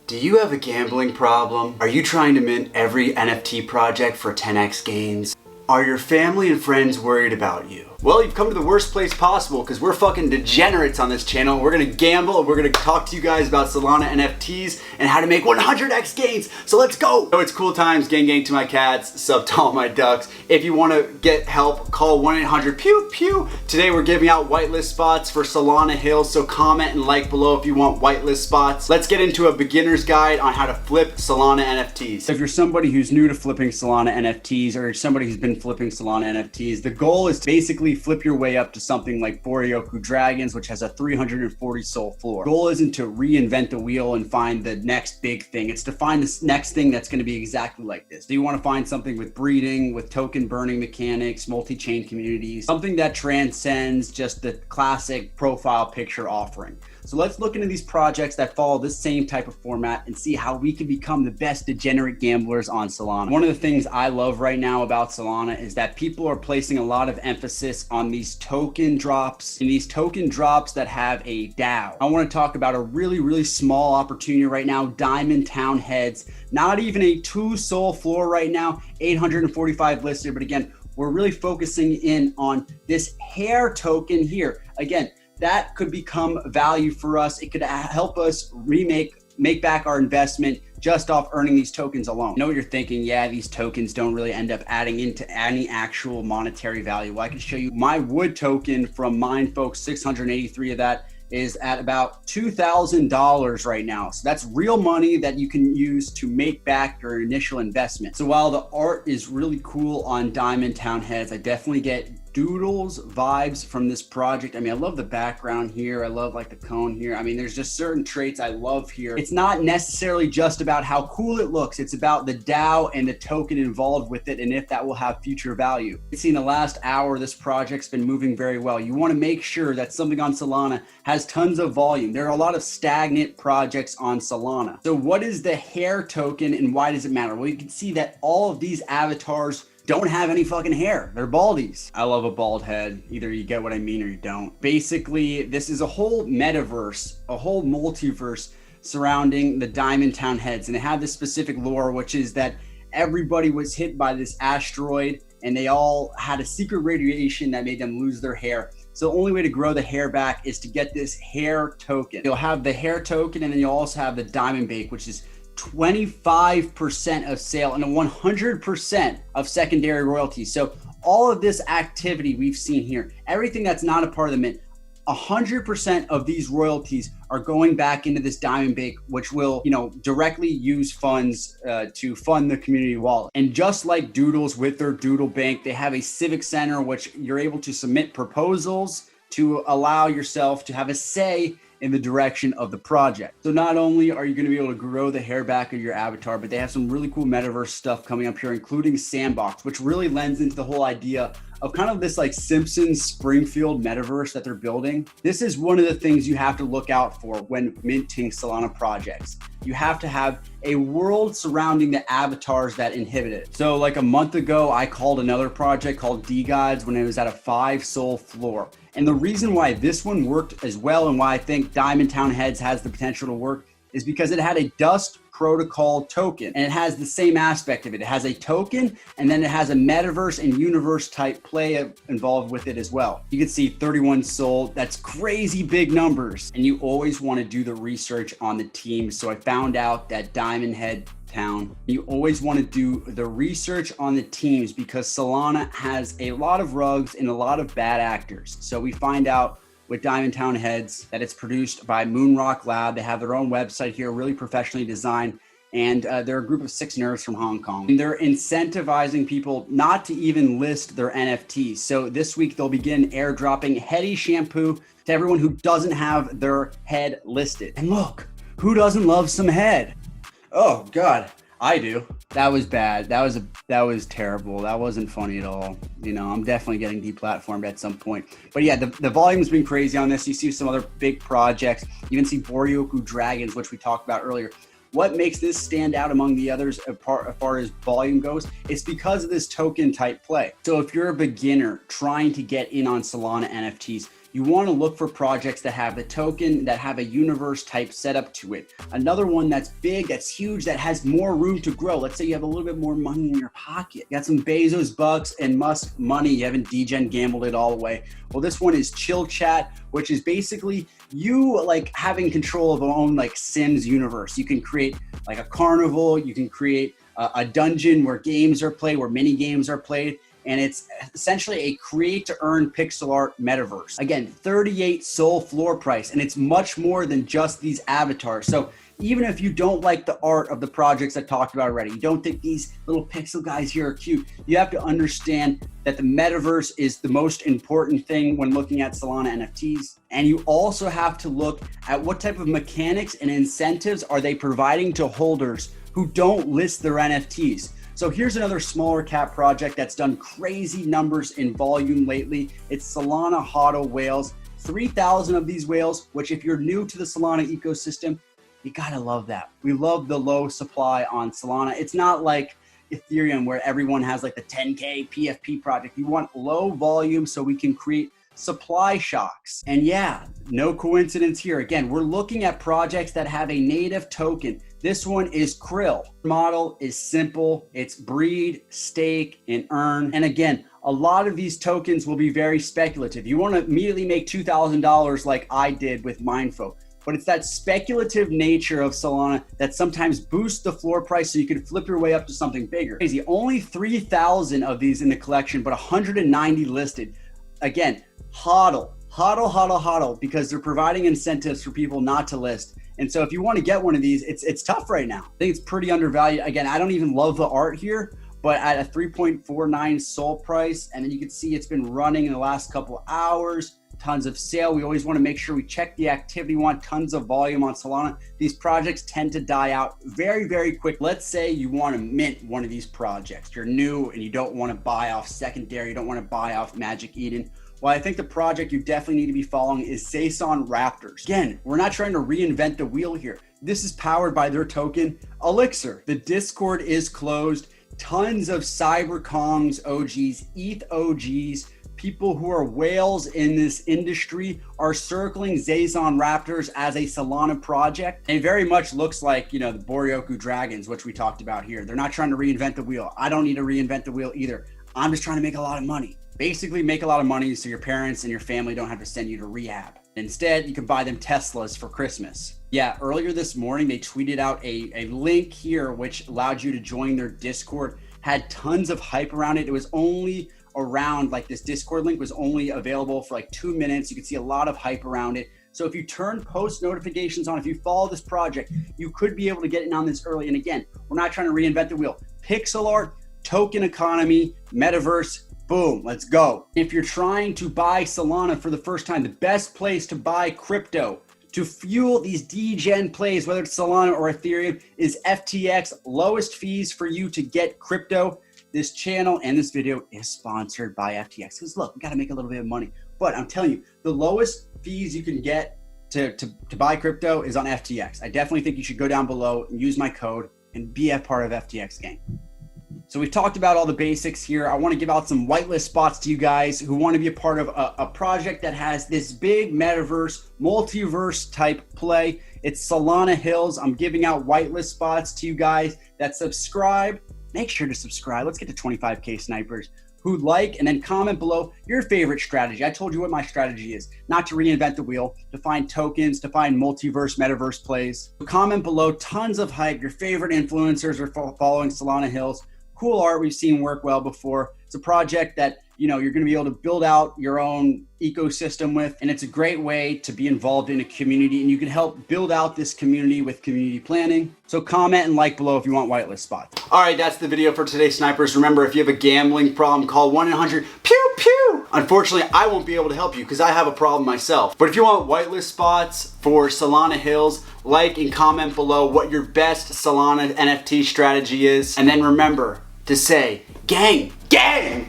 Do you have a gambling problem? Are you trying to mint every NFT project for 10x gains? Are your family and friends worried about you? Well, you've come to the worst place possible because we're fucking degenerates on this channel. We're gonna gamble and we're gonna talk to you guys about Solana NFTs and how to make 100x gains. So let's go. So it's cool times, gang to my cats, sub to all my ducks. If you wanna get help, call 1-800-PEW-PEW. Today we're giving out whitelist spots for Solana Hills, so comment and like below if you want whitelist spots. Let's get into a beginner's guide on how to flip Solana NFTs. If you're somebody who's new to flipping Solana NFTs or somebody who's been flipping Solana NFTs, the goal is to basically flip your way up to something like Boaryoku Dragons, which has a 340 soul floor. The goal isn't to reinvent the wheel and find the next big thing. It's to find this next thing that's going to be exactly like this. Do you want to find something with breeding, with token burning mechanics, multi-chain communities, something that transcends just the classic profile picture offering? So let's look into these projects that follow this same type of format and see how we can become the best degenerate gamblers on Solana. One of the things I love right now about Solana is that people are placing a lot of emphasis on these token drops and these token drops that have a DAO. I want to talk about a really small opportunity right now, Diamond Town Heads, not even a 2 soul floor right now, 845 listed. But again, we're really focusing in on this hair token here. Again, that could become value for us. It could help us make back our investment just off earning these tokens alone. I know what you're thinking, yeah, these tokens don't really end up adding into any actual monetary value. Well, I can show you my wood token from mine, folks. 683 of that is at about $2,000 right now. So that's real money that you can use to make back your initial investment. So while the art is really cool on Diamond Town Heads, I definitely get doodles vibes from this project. I mean, I love the background here. I love like the cone here. I mean, there's just certain traits I love here. It's not necessarily just about how cool it looks. It's about the DAO and the token involved with it and if that will have future value. You see in the last hour, this project's been moving very well. You want to make sure that something on Solana has tons of volume. There are a lot of stagnant projects on Solana. So what is the hair token and why does it matter? Well, you can see that all of these avatars don't have any fucking hair. They're baldies. I love a bald head. Either you get what I mean or you don't. Basically, this is a whole metaverse, a whole multiverse surrounding the Diamond Town Heads. And they have this specific lore, which is that everybody was hit by this asteroid and they all had a secret radiation that made them lose their hair. So the only way to grow the hair back is to get this hair token. You'll have the hair token and then you'll also have the diamond bake, which is 25% of sale and 100% of secondary royalties. So all of this activity we've seen here, everything that's not a part of the mint, 100% of these royalties are going back into this diamond bake, which will, directly use funds to fund the community wallet. And just like Doodles with their Doodle Bank, they have a civic center, which you're able to submit proposals to allow yourself to have a say in the direction of the project. So not only are you going to be able to grow the hair back of your avatar, but they have some really cool metaverse stuff coming up here, including Sandbox, which really lends into the whole idea of kind of this like Simpsons Springfield metaverse that they're building. This is one of the things you have to look out for when minting Solana projects. You have to have a world surrounding the avatars that inhibit it. So like a month ago, I called another project called D-Gods when it was at a 5 soul floor. And the reason why this one worked as well and why I think Diamond Town Heads has the potential to work is because it had a dust protocol token and it has the same aspect of it. It has a token and then it has a metaverse and universe type play involved with it as well. You can see 31 soul, that's crazy big numbers. And you always want to do the research on the team. So I found out that Diamond Head Town, you always want to do the research on the teams because Solana has a lot of rugs and a lot of bad actors. So we find out with Diamond Town Heads that it's produced by Moonrock Lab. They have their own website here, really professionally designed. And they're a group of 6 nerds from Hong Kong. And they're incentivizing people not to even list their NFTs. So this week they'll begin airdropping heady shampoo to everyone who doesn't have their head listed. And look, who doesn't love some head? Oh God, I do. That was bad. That was terrible. That wasn't funny at all. I'm definitely getting deplatformed at some point. But yeah, the volume's been crazy on this. You see some other big projects. You even see Boaryoku Dragons, which we talked about earlier. What makes this stand out among the others as far as volume goes? It's because of this token type play. So if you're a beginner trying to get in on Solana NFTs, you want to look for projects that have the token, that have a universe type setup to it. Another one that's big, that's huge, that has more room to grow. Let's say you have a little bit more money in your pocket. You got some Bezos bucks and Musk money. You haven't degen gambled it all away. Well, this one is Chill Chat, which is basically you like having control of your own like Sims universe. You can create like a carnival. You can create a dungeon where games are played, where mini games are played. And it's essentially a create to earn pixel art metaverse. Again, 38 SOL floor price, and it's much more than just these avatars. So even if you don't like the art of the projects I talked about already, you don't think these little pixel guys here are cute, you have to understand that the metaverse is the most important thing when looking at Solana NFTs. And you also have to look at what type of mechanics and incentives are they providing to holders who don't list their NFTs. So here's another smaller cap project that's done crazy numbers in volume lately. It's Solana hotto whales, 3,000 of these whales, which if you're new to the Solana ecosystem, you gotta love that. We love the low supply on Solana. It's not like Ethereum where everyone has like the 10K PFP project. You want low volume so we can create supply shocks. And yeah, no coincidence here. Again, we're looking at projects that have a native token. This one is Krill. Model is simple. It's breed, stake, and earn. And again, a lot of these tokens will be very speculative. You want to immediately make $2,000 like I did with Mindfo. But it's that speculative nature of Solana that sometimes boosts the floor price so you can flip your way up to something bigger. Crazy. Only 3,000 of these in the collection, but 190 listed. Again, hodl, because they're providing incentives for people not to list. And so if you want to get one of these, it's tough right now. I think it's pretty undervalued. Again, I don't even love the art here, but at a 3.49 SOL price, and then you can see it's been running in the last couple hours, tons of sale. We always want to make sure we check the activity. We want tons of volume on Solana. These projects tend to die out very, very quick. Let's say you want to mint one of these projects. You're new and you don't want to buy off secondary. You don't want to buy off Magic Eden. Well, I think the project you definitely need to be following is Saison Raptors. Again, we're not trying to reinvent the wheel here. This is powered by their token, Elixir. The Discord is closed. Tons of cyber Kongs OGs, ETH OGs, people who are whales in this industry are circling Saison Raptors as a Solana project. It very much looks like, the Boryoku Dragons, which we talked about here. They're not trying to reinvent the wheel. I don't need to reinvent the wheel either. I'm just trying to make a lot of money. Basically make a lot of money so your parents and your family don't have to send you to rehab. Instead, you can buy them Teslas for Christmas. Yeah, earlier this morning, they tweeted out a link here, which allowed you to join their Discord, had tons of hype around it. It was only around, like this Discord link was only available for like 2 minutes. You could see a lot of hype around it. So if you turn post notifications on, if you follow this project, you could be able to get in on this early. And again, we're not trying to reinvent the wheel. Pixel art, token economy, metaverse, boom, let's go. If you're trying to buy Solana for the first time, the best place to buy crypto to fuel these degen plays, whether it's Solana or Ethereum, is FTX. Lowest fees for you to get crypto. This channel and this video is sponsored by FTX. Because look, we gotta make a little bit of money. But I'm telling you, the lowest fees you can get to buy crypto is on FTX. I definitely think you should go down below and use my code and be a part of FTX gang. So we've talked about all the basics here. I want to give out some whitelist spots to you guys who want to be a part of a project that has this big metaverse, multiverse type play. It's Solana Hills. I'm giving out whitelist spots to you guys that subscribe. Make sure to subscribe. Let's get to 25K snipers who like and then comment below your favorite strategy. I told you what my strategy is, not to reinvent the wheel, to find tokens, to find multiverse, metaverse plays. Comment below tons of hype. Your favorite influencers are following Solana Hills. Cool art we've seen work well before. It's a project that you're going to be able to build out your own ecosystem with, and it's a great way to be involved in a community, and you can help build out this community with community planning. So comment and like below if you want whitelist spots. All right, that's the video for today, snipers. Remember, if you have a gambling problem, call 1-800-PEW-PEW. Unfortunately, I won't be able to help you because I have a problem myself. But if you want whitelist spots for Solana Hills, like and comment below what your best Solana NFT strategy is. And then remember to say, gang, gang!